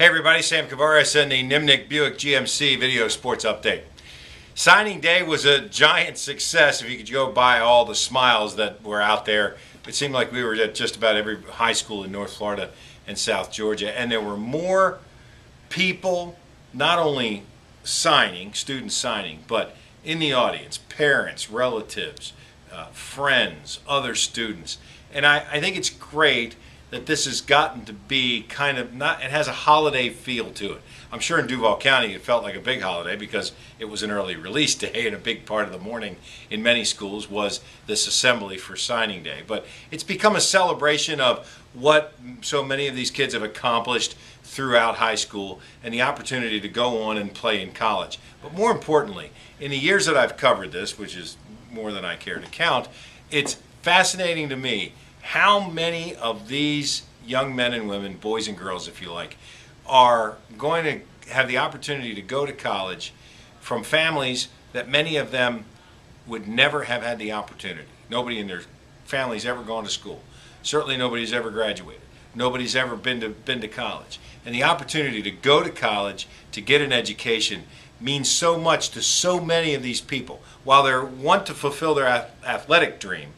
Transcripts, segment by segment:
Hey everybody, Sam Kavaris and the Nimnik Buick GMC Video Sports Update. Signing day was a giant success if you could go by all the smiles that were out there. It seemed like we were at just about every high school in North Florida and South Georgia, and there were more people not only signing, students signing, but in the audience, parents, relatives, friends, other students. And I think it's great that this has gotten to be kind of not, it has a holiday feel to it. I'm sure in Duval County it felt like a big holiday because it was an early release day, and a big part of the morning in many schools was this assembly for signing day. But it's become a celebration of what so many of these kids have accomplished throughout high school and the opportunity to go on and play in college. But more importantly, in the years that I've covered this, which is more than I care to count, it's fascinating to me how many of these young men and women, boys and girls if you like, are going to have the opportunity to go to college from families that many of them would never have had the opportunity. Nobody in their family's ever gone to school. Certainly nobody's ever graduated. Nobody's ever been to college. And the opportunity to go to college, to get an education, means so much to so many of these people. While they want to fulfill their athletic dream,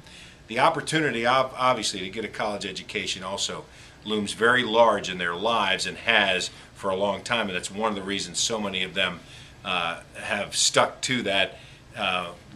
the opportunity, obviously, to get a college education also looms very large in their lives and has for a long time, and that's one of the reasons so many of them have stuck to that,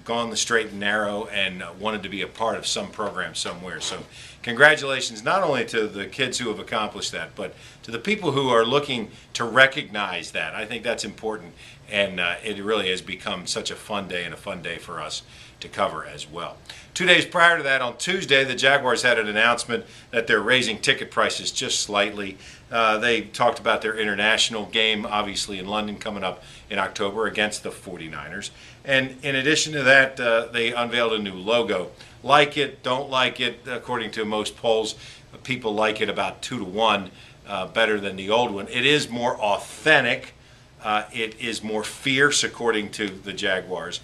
gone the straight and narrow, and wanted to be a part of some program somewhere. So congratulations not only to the kids who have accomplished that, but to the people who are looking to recognize that. I think that's important, and it really has become such a fun day, and a fun day for us to cover as well. 2 days prior to that, on Tuesday, the Jaguars had an announcement that they're raising ticket prices just slightly. They talked about their international game, obviously in London, coming up in October against the 49ers. And in addition to that, they unveiled a new logo. Like it, don't like it, according to most polls, people like it about 2 to 1 better than the old one. It is more authentic. It is more fierce, according to the Jaguars.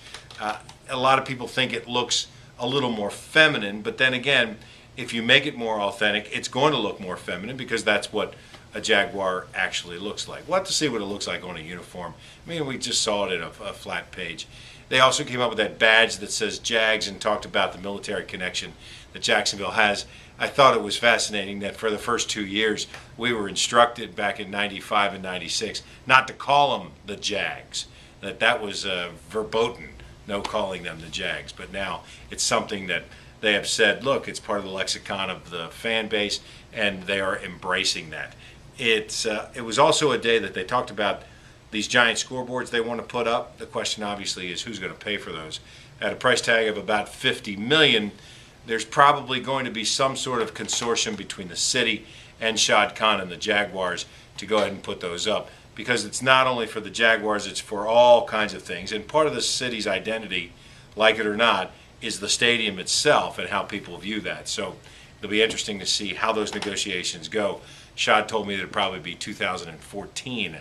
A lot of people think it looks a little more feminine, but then again, if you make it more authentic, it's going to look more feminine because that's what a Jaguar actually looks like. We'll have to see what it looks like on a uniform. I mean, we just saw it in a flat page. They also came up with that badge that says Jags and talked about the military connection that Jacksonville has. I thought it was fascinating that for the first 2 years, we were instructed back in '95 and '96 not to call them the Jags, that was verboten. No calling them the Jags, but now it's something that they have said, look, it's part of the lexicon of the fan base, and they are embracing that. It was also a day that they talked about these giant scoreboards they want to put up. The question obviously is who's going to pay for those. At a price tag of about $50 million, there's probably going to be some sort of consortium between the city and Shad Khan and the Jaguars to go ahead and put those up. Because it's not only for the Jaguars, it's for all kinds of things. And part of the city's identity, like it or not, is the stadium itself and how people view that. So it'll be interesting to see how those negotiations go. Shad told me that it'd probably be 2014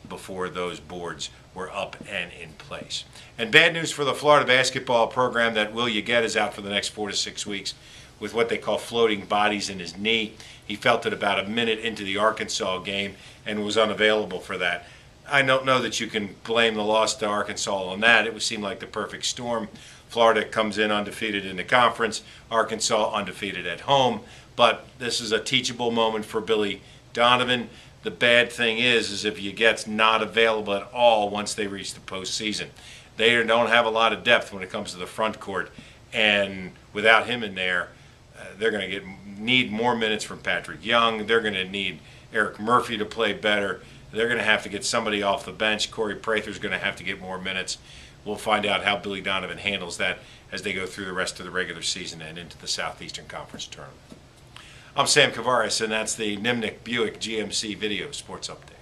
before those boards were up and in place. And bad news for the Florida basketball program that Will Yeget is out for the next 4 to 6 weeks with what they call floating bodies in his knee. He felt it about a minute into the Arkansas game and was unavailable for that. I don't know that you can blame the loss to Arkansas on that. It would seem like the perfect storm. Florida comes in undefeated in the conference, Arkansas undefeated at home, but this is a teachable moment for Billy Donovan. The bad thing is if Yeget's not available at all once they reach the postseason. They don't have a lot of depth when it comes to the front court, and without him in there, they're going to need more minutes from Patrick Young. They're going to need Eric Murphy to play better. They're going to have to get somebody off the bench. Corey Prather's going to have to get more minutes. We'll find out how Billy Donovan handles that as they go through the rest of the regular season and into the Southeastern Conference tournament. I'm Sam Kavaris, and that's the Nimnik Buick GMC Video Sports Update.